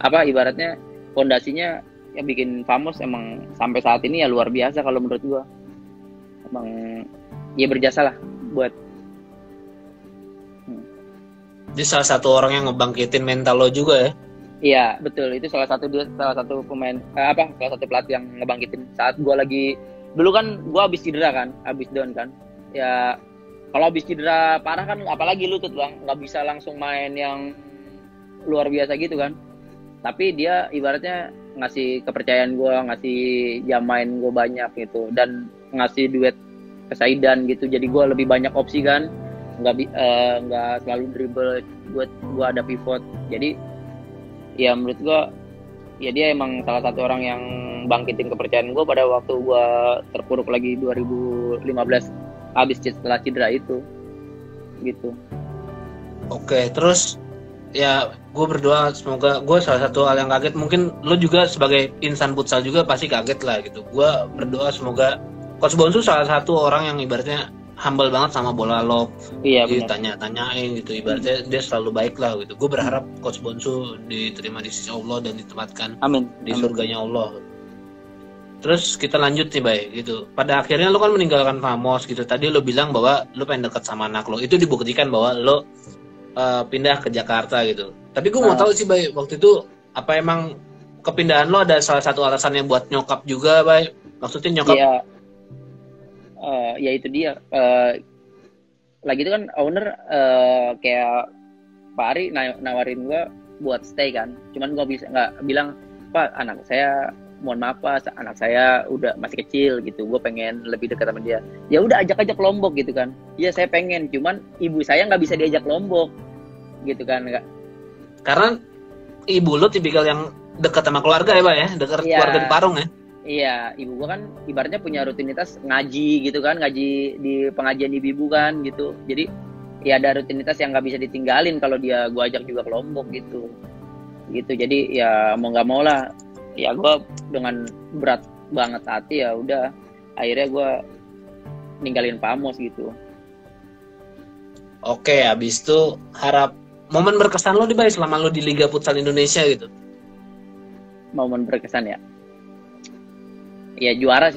apa ibaratnya fondasinya yang bikin Famos emang sampai saat ini ya luar biasa kalau menurut gua. Emang ya berjasa lah buat. Dia salah satu orang yang ngebangkitin mental lo juga ya. Iya betul, itu salah satu pemain salah satu pelatih yang ngebangkitin saat gua lagi dulu kan gua habis cedera kan, habis down kan. Ya kalau habis cedera parah kan apalagi lutut bang, nggak bisa langsung main yang luar biasa gitu kan. Tapi dia ibaratnya ngasih kepercayaan gue, ngasih jam main gue banyak gitu, dan ngasih duet ke Saidan gitu, jadi gue lebih banyak opsi kan, nggak selalu dribble, gue ada pivot. Jadi ya menurut gue ya dia emang salah satu orang yang bangkitin kepercayaan gue pada waktu gue terpuruk lagi 2015 habis setelah cedera itu gitu. Oke, terus ya gue berdoa semoga gue salah satu hal yang kaget, mungkin lo juga sebagai insan futsal juga pasti kaget lah gitu. Gue berdoa semoga Coach Bonsu salah satu orang yang ibaratnya humble banget sama bola lo, Iya, ditanya-tanyain gitu, ibaratnya dia selalu baik lah gitu. Gue berharap Coach Bonsu diterima di sisi Allah dan ditempatkan di surganya Allah. Terus kita lanjut nih Bay gitu. Pada akhirnya lo kan meninggalkan Famos gitu. Tadi lo bilang bahwa lo pengen deket sama anak lo. Itu dibuktikan bahwa lo pindah ke Jakarta gitu. Tapi gue mau tahu sih Bay, waktu itu apa emang kepindahan lo ada salah satu alasan yang buat nyokap juga Bay? Maksudnya nyokap? Iya. Ya itu dia. Lagi itu kan owner kayak Pak Ari nawarin gue buat stay kan. Cuman gue nggak bilang, Pak anak saya mohon maaf Pak, anak saya udah masih kecil gitu, gue pengen lebih dekat sama dia. Ya udah ajak aja ke Lombok gitu kan. Iya saya pengen, cuman ibu saya nggak bisa diajak Lombok gitu kan. Karena ibu lo tipikal yang dekat sama keluarga ya Pak ya, dekat keluarga di Parung ya. Iya, ibu gue kan ibaratnya punya rutinitas ngaji gitu kan, ngaji di pengajian ibu kan gitu. Jadi ya ada rutinitas yang nggak bisa ditinggalin kalau dia gue ajak juga ke Lombok gitu. Jadi ya mau nggak mau lah, ya gue dengan berat banget hati ya udah akhirnya gue ninggalin Famos gitu. Oke, habis itu harap momen berkesan lo di Bay selama lo di Liga Futsal Indonesia gitu. Momen berkesan ya. Ya juara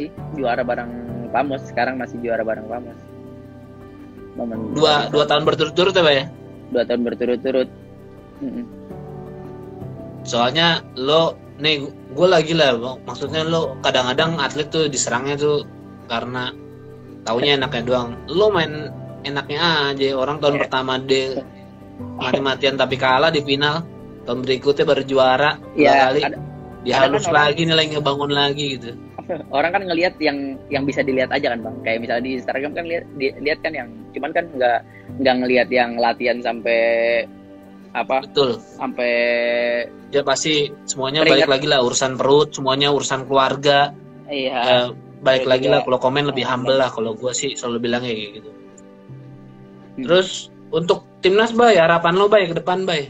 bareng Famos, sekarang masih juara bareng Famos. Momen dua tahun berturut-turut ya Bay ya? 2 tahun berturut-turut. Soalnya lo nih gue lagi lah, maksudnya lo kadang-kadang atlet tuh diserangnya tuh karena taunya enaknya doang. Lo main enaknya aja, orang tahun pertama dia mati-matian tapi kalah di final, tahun berikutnya baru juara 2 kali, dihalus lagi nilai ngebangun lagi gitu. Orang kan ngelihat yang bisa dilihat aja kan bang, kayak misalnya di Instagram kan lihat kan yang, cuman kan nggak ngelihat yang latihan sampai apa. Betul. Sampai dia pasti semuanya balik lagi lah, urusan perut, semuanya urusan keluarga. Iya. Balik lagi lah, kalau komen lebih humble lah, kalau gue sih selalu bilangnya kayak gitu. Terus untuk timnas Bay, harapan lo Bay ke depan Bay?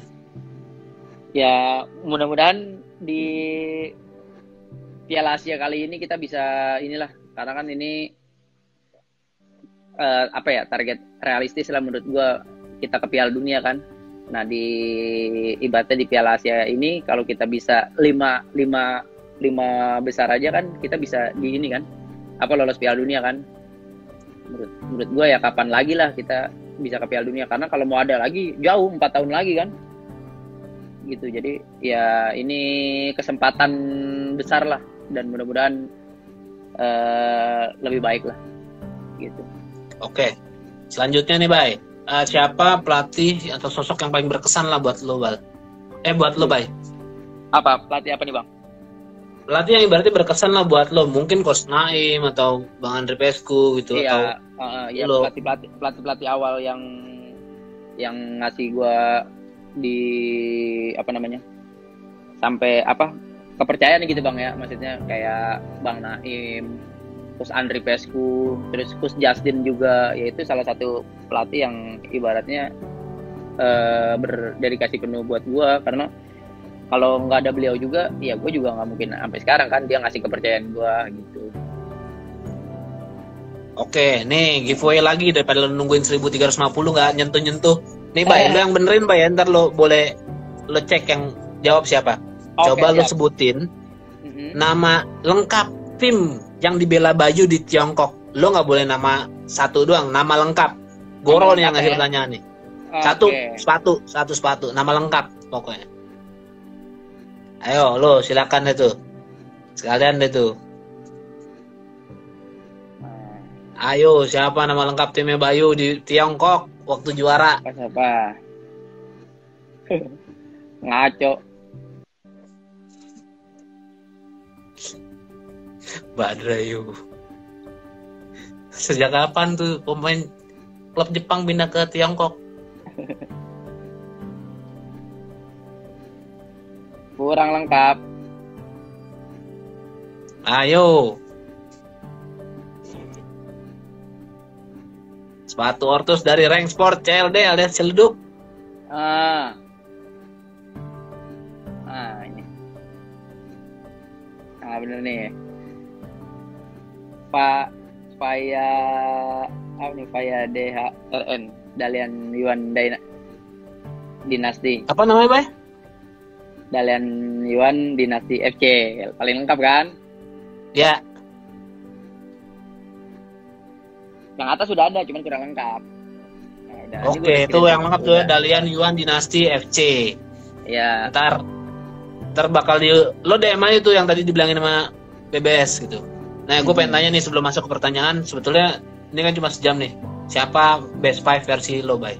Ya mudah-mudahan di Piala Asia kali ini kita bisa inilah, karena kan ini target realistis lah menurut gue, kita ke Piala Dunia kan. Nah ibaratnya di Piala Asia ini kalau kita bisa lima besar aja kan kita bisa di ini kan lolos Piala Dunia kan. Menurut gue ya kapan lagi lah kita bisa ke Piala Dunia, karena kalau mau ada lagi jauh 4 tahun lagi kan gitu. Jadi ya ini kesempatan besar lah, dan mudah-mudahan lebih baik lah gitu. Oke, selanjutnya nih Bay, siapa pelatih atau sosok yang paling berkesan lah buat lo Bal? Buat lo Bay. Apa pelatih apa nih Bang? Pelatih yang berarti berkesan lah buat lo, mungkin Coach Naim atau Bang Andre Pesku gitu. Iya, ya lo. pelatih awal yang ngasih gua di sampai kepercayaan gitu Bang ya, maksudnya kayak Bang Naim, terus Andre Pesku, terus Coach Justin juga, yaitu salah satu pelatih yang ibaratnya berdedikasi penuh buat gua, karena kalau nggak ada beliau juga, ya gue juga nggak mungkin sampai sekarang kan, dia ngasih kepercayaan gue gitu. Oke, nih giveaway lagi daripada lo nungguin 1350 nggak nyentuh-nyentuh. Nih Bay, lo yang benerin Bay, ntar lo boleh lo cek yang jawab siapa. Coba lo sebutin nama lengkap tim yang dibela Bayu di Tiongkok. Lo nggak boleh nama satu doang, nama lengkap. Goro nih yang ngasih pertanyaan nih. Satu sepatu, nama lengkap pokoknya. Ayo lo silakan deh tuh. Sekalian deh tuh. Ayo, siapa nama lengkap timnya Bayu di Tiongkok waktu juara? Siapa? Ngaco. Badrayu. Sejak kapan tuh pemain klub Jepang pindah ke Tiongkok? Kurang lengkap. Ayo. Sepatu Ortus dari Rank Sport CLD alias Celduk. Ini. Bener nih. Faya DHRN Dalian Yuan Dinasti. Apa namanya, Bay? Dalian Yuan Dinasti FC. Paling lengkap kan? Ya. Yang atas sudah ada, cuman kurang lengkap. Nah, oke, itu yang lengkap tuh ya, Dalian Yuan Dinasti FC. Ya. Ntar bakal lo DM aja tuh yang tadi dibilangin sama BBS gitu. Nah, gue pengen tanya nih sebelum masuk ke pertanyaan, sebetulnya ini kan cuma sejam nih. Siapa best 5 versi lo, Bay?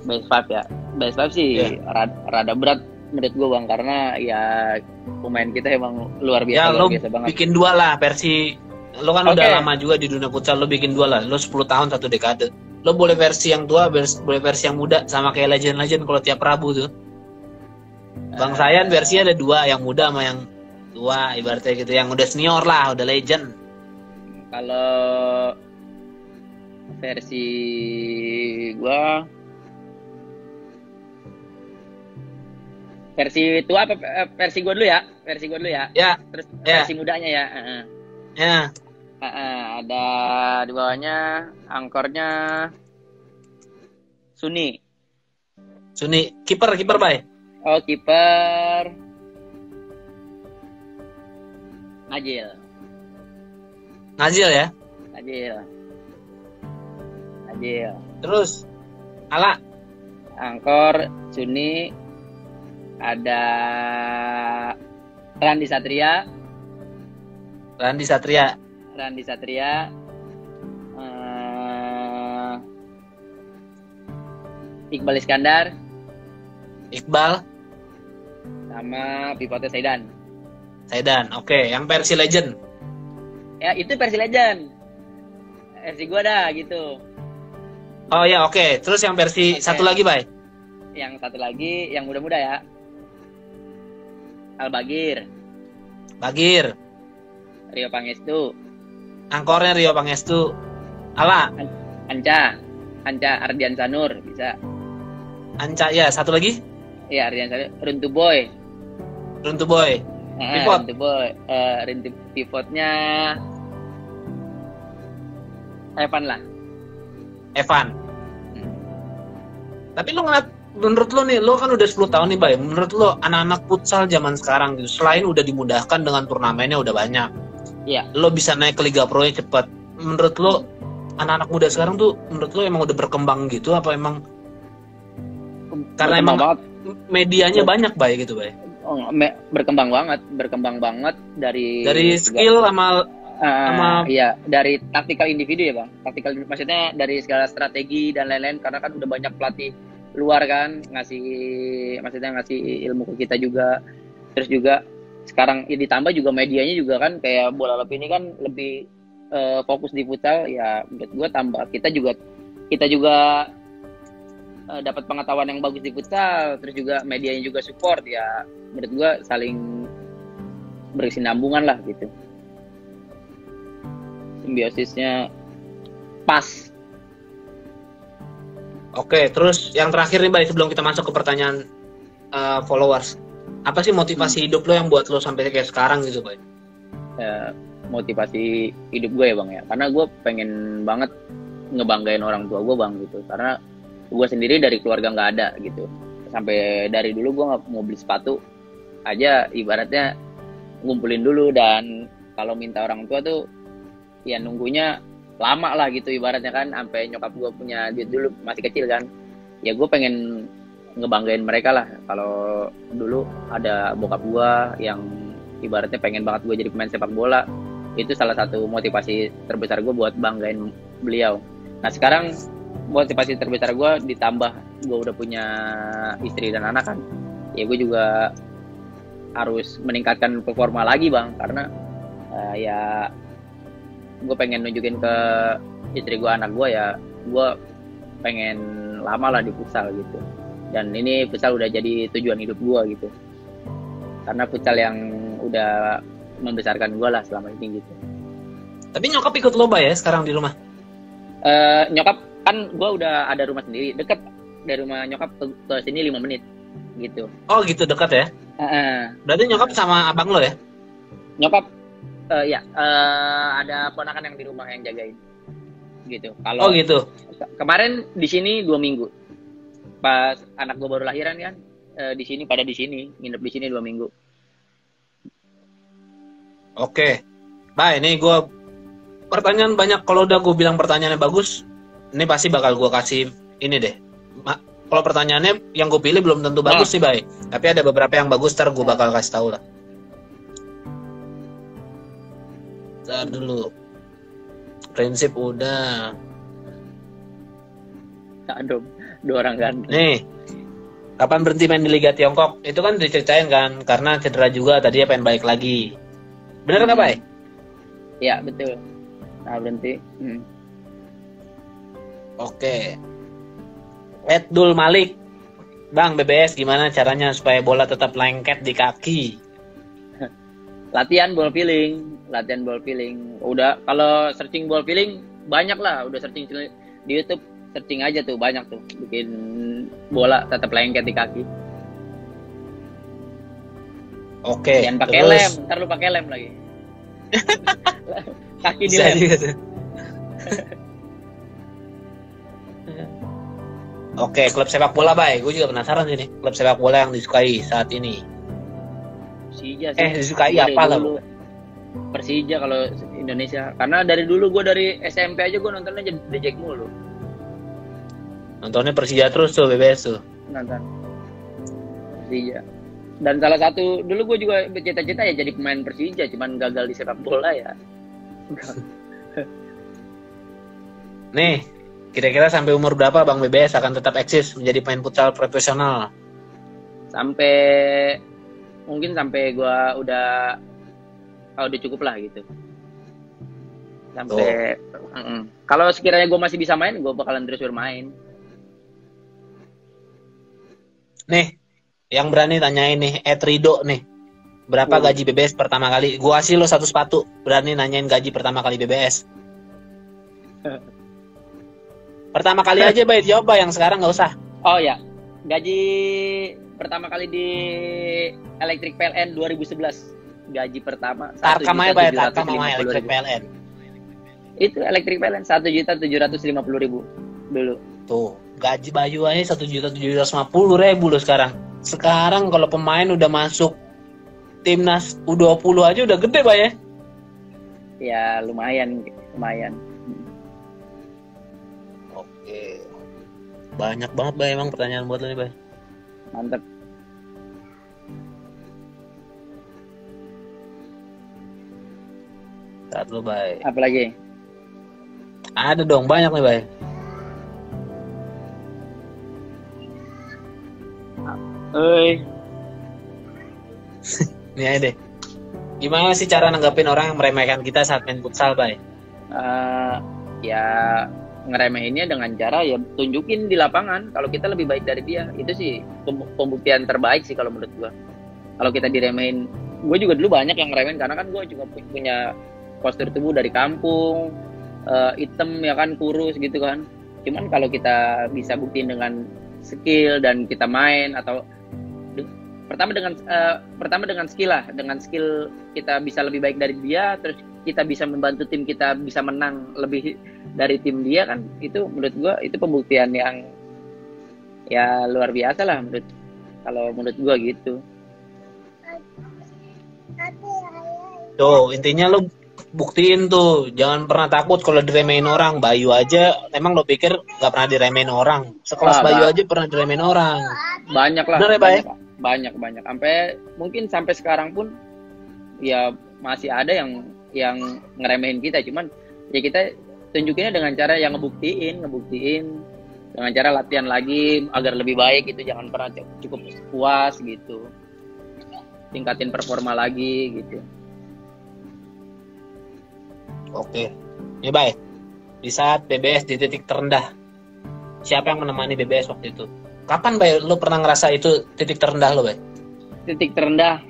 Best 5 ya. Best 5 sih rada berat menurut gue Bang, karena ya pemain kita emang luar biasa. Ya, lo biasa banget. bikin 2 lah versi. Lo kan udah lama juga di dunia futsal, lo bikin 2 lah. Lo 10 tahun 1 dekade. Lo boleh versi yang tua, boleh versi yang muda, sama kayak legend-legend kalau tiap Rabu tuh. Bang Sayan versinya ada 2, yang muda sama yang tua, ibaratnya gitu. Yang udah senior lah, udah legend. Kalau versi gua, versi tua apa versi gua dulu ya? Versi gua dulu ya. Ya. Terus versi mudanya ya. Ya. Ada di bawahnya angkornya Suni, kiper Bay. Oh, kiper Nazil ya. Najil. Terus Ala. Angkor Suni, ada Randi Satria. Iqbal Iskandar. Sama pivotnya Saidan. Oke, yang versi legend. Ya, itu versi legend. Versi gua dah gitu. Oh ya, oke. Terus yang versi satu lagi, Bay. Yang satu lagi yang muda-muda ya. Bagir. Rio Pangestu. Angkornya Rio Pangestu. Ala. Anca Ardian Sanur bisa. Anca ya, satu lagi? Iya, Ardian Sanur. Runtu Boy. Pivot. Pivotnya Evan lah. Tapi lo ngeliat, menurut lo nih, lo kan udah 10 tahun nih, Bay. Menurut lo anak-anak futsal zaman sekarang gitu, selain udah dimudahkan dengan turnamennya udah banyak, Iya. lo bisa naik ke Liga Pro-nya cepat. Menurut lo anak-anak muda sekarang tuh, menurut lo emang udah berkembang gitu apa emang karena emang banget. Medianya banyak, Bay, gitu, Bay? Berkembang banget dari skill sama iya, dari taktikal individu ya bang, maksudnya dari segala strategi dan lain-lain, karena kan udah banyak pelatih luar kan ngasih ilmu ke kita juga. Terus juga sekarang ya, ditambah juga medianya juga kan, kayak Bola Love ini kan lebih fokus di futsal ya. Menurut gue tambah kita juga dapat pengetahuan yang bagus di futsal, terus juga medianya juga support ya. Menurut gue saling berkesinambungan lah gitu, simbiosisnya pas. Oke, terus yang terakhir nih, Bay, sebelum kita masuk ke pertanyaan followers, apa sih motivasi hidup lo yang buat lo sampai kayak sekarang gitu, Bay? Motivasi hidup gue ya bang ya, karena gue pengen banget ngebanggain orang tua gue bang gitu, karena gue sendiri dari keluarga nggak ada gitu. Sampai dari dulu gue nggak mau beli sepatu aja, ibaratnya ngumpulin dulu, dan kalau minta orang tua tuh ya nunggunya lama lah gitu ibaratnya kan, sampai nyokap gue punya duit dulu masih kecil kan. Ya gue pengen ngebanggain mereka lah. Kalau dulu ada bokap gue yang ibaratnya pengen banget gue jadi pemain sepak bola, itu salah satu motivasi terbesar gue buat banggain beliau. Nah sekarang motivasi terbesar gue ditambah gue udah punya istri dan anak kan, ya gue juga harus meningkatkan performa lagi bang, karena ya gue pengen nunjukin ke istri gue, anak gue ya, gue pengen lama lah di futsal gitu. Dan ini futsal udah jadi tujuan hidup gue gitu, karena futsal yang udah membesarkan gue lah selama ini gitu. Tapi nyokap ikut lomba ya sekarang di rumah? Nyokap kan gue udah ada rumah sendiri, deket dari rumah nyokap ke sini 5 menit gitu. Oh gitu, dekat ya? Berarti nyokap sama abang lo ya? Nyokap ya ada ponakan yang di rumah yang jagain gitu. Oh gitu. Kemarin di sini 2 minggu, pas anak gue baru lahiran kan, di sini nginep di sini 2 minggu. Oke, Bay, ini gue pertanyaan banyak. Kalau udah gue bilang pertanyaannya bagus, ini pasti bakal gue kasih ini deh. Kalau pertanyaannya yang gue pilih belum tentu bagus sih, Bay. Tapi ada beberapa yang bagus, ntar gue bakal kasih tahu lah. Ntar dulu. Prinsip udah. Aduh, 2 orang kan. Nih, kapan berhenti main di Liga Tiongkok? Itu kan diceritain kan, karena cedera juga, tadi pengen balik lagi. Bener nggak, Bay? Ya, betul. Nah, berhenti. Oke. Edul Malik. Bang, BBS gimana caranya supaya bola tetap lengket di kaki? Latihan ball feeling. Udah, kalau searching ball feeling banyak lah, udah searching di YouTube, searching aja tuh, banyak tuh bikin bola tetap lengket di kaki. Oke. Jangan pakai lem, ntar lu pakai lem lagi. Kaki di lem. Oke, klub sepak bola, Bay. Gue juga penasaran sih nih, klub sepak bola yang disukai saat ini. Persija sih. Disukai apa lah, Bu? Persija kalau Indonesia. Karena dari dulu gue dari SMP aja gue nontonnya The Jack mulu. Nontonnya Persija terus tuh, BBS tuh. Nonton Persija. Dan salah satu dulu gue juga bercita-cita ya jadi pemain Persija, cuman gagal di sepak bola ya. Nih, kira-kira sampai umur berapa Bang BBS akan tetap eksis menjadi pemain futsal profesional? Mungkin sampai gue udah cukup lah gitu. Sampai kalau sekiranya gue masih bisa main, gue bakalan terus bermain. Nih, yang berani tanyain nih, Rido nih, berapa gaji BBS pertama kali? Gua kasih lo 1 sepatu, berani nanyain gaji pertama kali BBS. Pertama kali aja, Bay, jawab, Bay, yang sekarang nggak usah. Oh ya, gaji pertama kali di Elektrik PLN 2011. Gaji pertama. Tarkam aja, Bay, Tarkam sama Elektrik PLN. Itu Elektrik PLN 1.750.000 dulu. Tuh, gaji Bayu aja 1.750.000 loh sekarang. Sekarang kalau pemain udah masuk timnas U20 aja udah gede, Bay ya? Ya lumayan. Oke. Banyak banget, Bay, emang pertanyaan buat lo nih, Bay. Mantep. Saat lo, Bay. Apa lagi? Ada dong, banyak nih, Bay. Nih aja deh. Gimana sih cara nanggapin orang yang meremehkan kita saat main futsal, Bay? Ya ngeremehinnya dengan cara ya tunjukin di lapangan kalau kita lebih baik dari dia. Itu sih pembuktian terbaik sih kalau menurut gua. Kalau kita diremehin, gue juga dulu banyak yang ngeremehin karena kan gue juga punya postur tubuh dari kampung, hitam ya kan, kurus gitu kan. Cuman kalau kita bisa buktiin dengan skill dan kita main atau pertama dengan skill lah, dengan skill kita bisa lebih baik dari dia, terus kita bisa membantu tim kita bisa menang lebih dari tim dia kan, itu menurut gua itu pembuktian yang ya luar biasa lah kalau menurut gua gitu. Tuh, intinya lo buktiin tuh, jangan pernah takut kalau diremehin orang. Bayu aja, emang lo pikir nggak pernah diremehin orang? Sekelas Bayu aja pernah diremehin orang. Banyak lah. Bener ya, Bay? Banyak. Sampai sekarang pun ya masih ada yang ngeremehin kita. Cuman ya kita tunjukinnya dengan cara yang ngebuktiin dengan cara latihan lagi agar lebih baik gitu. Jangan pernah cukup puas gitu. Tingkatin performa lagi gitu. Oke. Ini Bay, di saat BBS di titik terendah, siapa yang menemani BBS waktu itu? Kapan, Bay, lo pernah ngerasa itu titik terendah lo, Bay? Titik terendah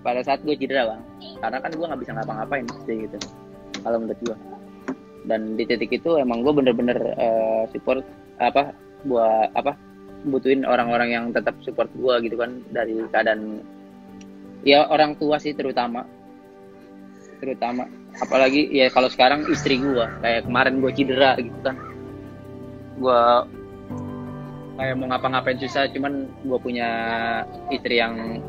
pada saat gue cedera, Bang. Karena kan gue nggak bisa ngapa-ngapain gitu. Kalau menurut gue. Dan di titik itu emang gue bener-bener support butuhin orang-orang yang tetap support gue gitu kan, dari keadaan ya orang tua sih terutama apalagi ya kalau sekarang istri gue, kayak kemarin gue cedera gitu kan, gue kayak mau ngapa-ngapain susah, cuman gue punya istri yang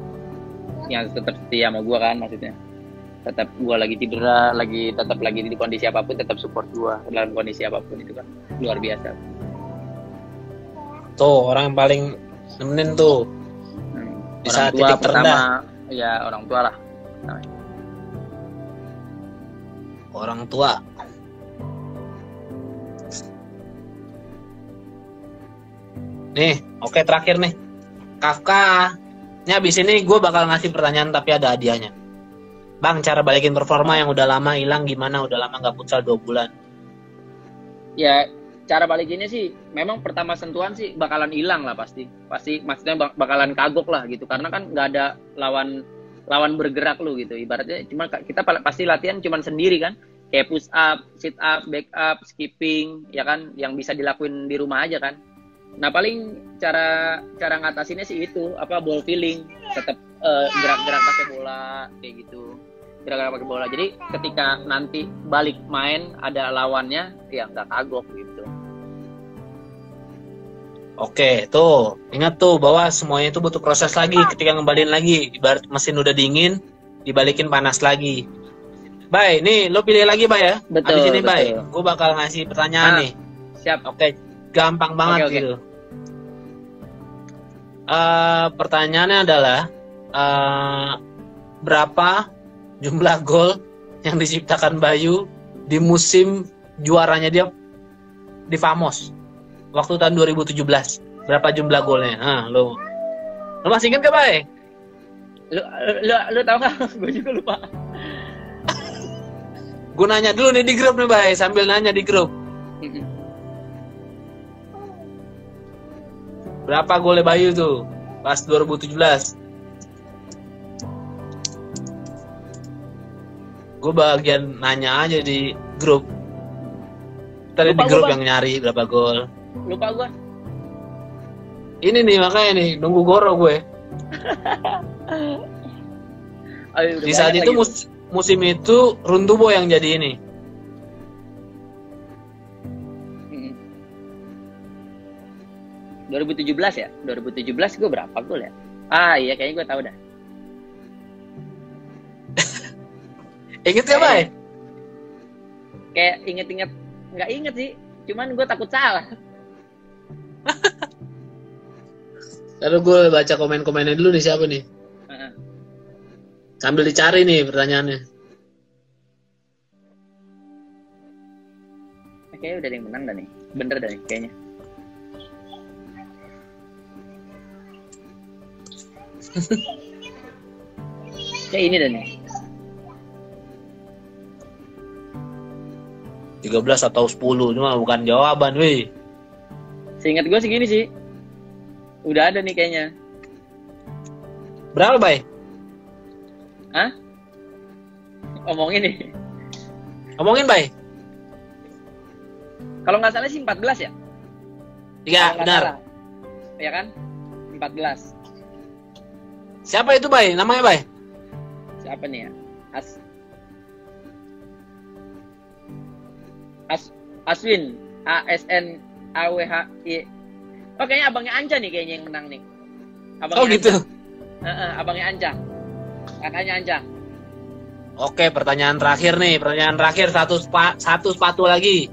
tetap setia sama gue kan, maksudnya tetap gue lagi cedera, tetap lagi di kondisi apapun tetap support gue dalam kondisi apapun, itu kan luar biasa. Tuh orang yang paling nemenin tuh di saat titik terendah. Ya orang tua lah. Orang tua. Nih, oke, terakhir nih. Kafka. Ini abis ini gue bakal ngasih pertanyaan tapi ada hadiahnya. Bang, cara balikin performa yang udah lama hilang gimana? Udah lama nggak futsal 2 bulan. Ya, cara balikinnya sih memang pertama sentuhan sih bakalan hilang lah pasti maksudnya bakalan kagok lah gitu, karena kan nggak ada lawan bergerak lu gitu, ibaratnya cuma kita pasti latihan cuman sendiri kan, kayak push up, sit up, back up, skipping ya kan, yang bisa dilakuin di rumah aja kan. Nah paling cara ngatasinnya sih itu ball feeling, tetap gerak-gerak pakai bola kayak gitu, gerak-gerak pakai bola, jadi ketika nanti balik main ada lawannya ya nggak kagok gitu. Oke, tuh ingat tuh bahwa semuanya itu butuh proses lagi. Ketika ngembalin lagi, ibarat mesin udah dingin, dibalikin panas lagi. Bay, nih lo pilih lagi, Bay ya. Betul. Abis ini, Bay, gue bakal ngasih pertanyaan nih. Siap. Oke, gampang banget gitu. Pertanyaannya adalah berapa jumlah gol yang diciptakan Bayu di musim juaranya dia di Famos waktu tahun 2017? Berapa jumlah golnya? Lo masih ingat gak, Bay? Lu tahu nggak? Gue juga lupa. Gue nanya dulu nih di grup nih, Bay, sambil nanya di grup. Berapa golnya Bayu tuh pas 2017? Gue bagian nanya aja di grup. Tadi di grup yang nyari berapa gol. Lupa gue. Ini nih makanya nih nunggu Goro gue. Di saat itu musim itu Runtubo yang jadi ini. 2017 ya? 2017 gue berapa gol ya? Ah iya, kayaknya gue tahu dah. Ingat ya, Bay? Kayak inget-inget, nggak inget sih. Cuman gue takut salah. Lalu gue baca komen-komennya dulu nih, siapa nih? Sambil dicari nih pertanyaannya. Kayaknya udah ada yang menang dah nih. Bener dah nih kayaknya. Kayak ini dah nih. 13 atau 10, cuma bukan jawaban, wih. Seingat gue segini sih. Udah ada nih kayaknya. Berapa, Bay? Hah? Omongin nih. Ngomongin, Bay? Kalau nggak salah sih 14 ya? Iya, benar. Salah. Ya kan? 14. Siapa itu, Bay? Namanya, Bay? Siapa nih ya? Aswin. ASNAWHI. Oh, kayaknya abangnya Anca nih kayaknya yang menang nih. Abangnya Oh gitu. Abangnya Anca. Kakaknya Anca. Oke, pertanyaan terakhir nih. Pertanyaan terakhir, satu sepatu lagi.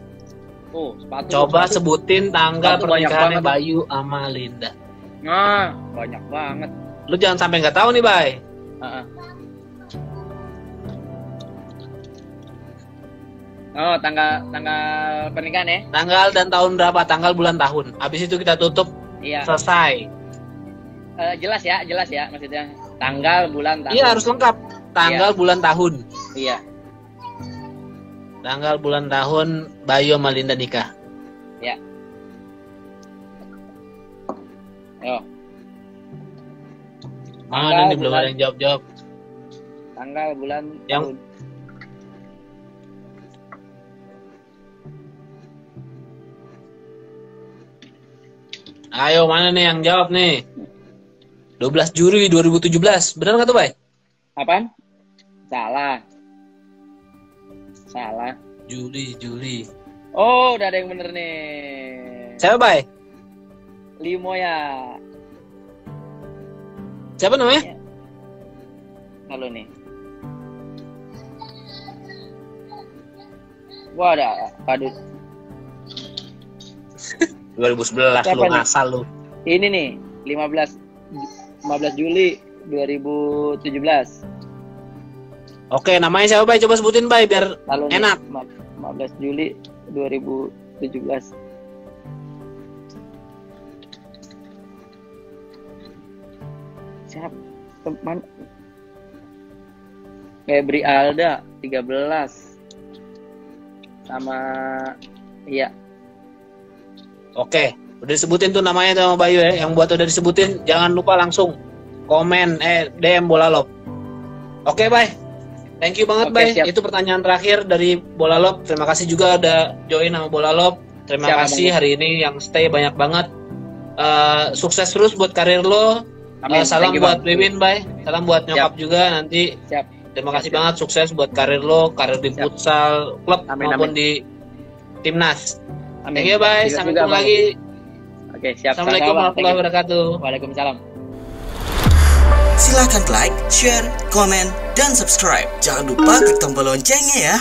Oh, sepatu. Coba sebutin tanggal Sepatu banyak pernikahannya banget. Bayu sama Linda. Nah, banyak banget. Lu jangan sampai nggak tahu nih, Bay. Oh, tanggal pernikahan ya? Tanggal dan tahun berapa? Tanggal, bulan, tahun. Habis itu kita tutup. Iya. Selesai. Jelas ya maksudnya. Tanggal, bulan, tahun. Iya, harus lengkap. Tanggal, bulan, tahun. Iya. Tanggal, bulan, tahun Bayu sama Linda nikah. Ya. Ayo. Mana nih, belum ada yang jawab-jawab. Tanggal, bulan, Yang tahun. Ayo, mana nih yang jawab nih? 12 Juli 2017. Benar nggak tuh, Bay? Apaan? Salah. Juli. Oh, udah ada yang bener nih. Siapa, Bay? Limo ya. Siapa namanya? Halo nih. Wah, ada. Aduh. 2011 Siapa lu nih? asal lu. Ini nih, 15 Juli 2017. Oke, namanya siapa, Bay? Coba sebutin, Bay, biar Lalu enak. nih, 15 Juli 2017. Siapa? Teman Febri Alda 13. Sama iya. Oke, udah disebutin tuh namanya sama Bayu ya. Yang buat udah disebutin, jangan lupa langsung komen, DM Bola Lob. Oke, Bay. Thank you banget, Oke, Bay. siap. Itu pertanyaan terakhir dari Bola Lob. Terima kasih juga udah join sama Bola Lob. Terima Siap, kasih Abang. hari ini yang stay banyak banget. Sukses terus buat karir lo. Amin. Salam Thank you, buat Bang. Wiwin, Bay. Salam buat nyokap juga nanti. Siap. Terima kasih Siap. banget, sukses buat karir lo, karir di Siap. futsal klub Amin, maupun amin. di timnas. Amin. Thank you, Bay. Sukses Sampai juga, ketemu Bang. lagi. Oke, siap. Assalamualaikum Sama-sama, Bang. warahmatullahi Thank you. wabarakatuh. Waalaikumsalam. Silahkan like, share, komen, dan subscribe. Jangan lupa klik tombol loncengnya ya.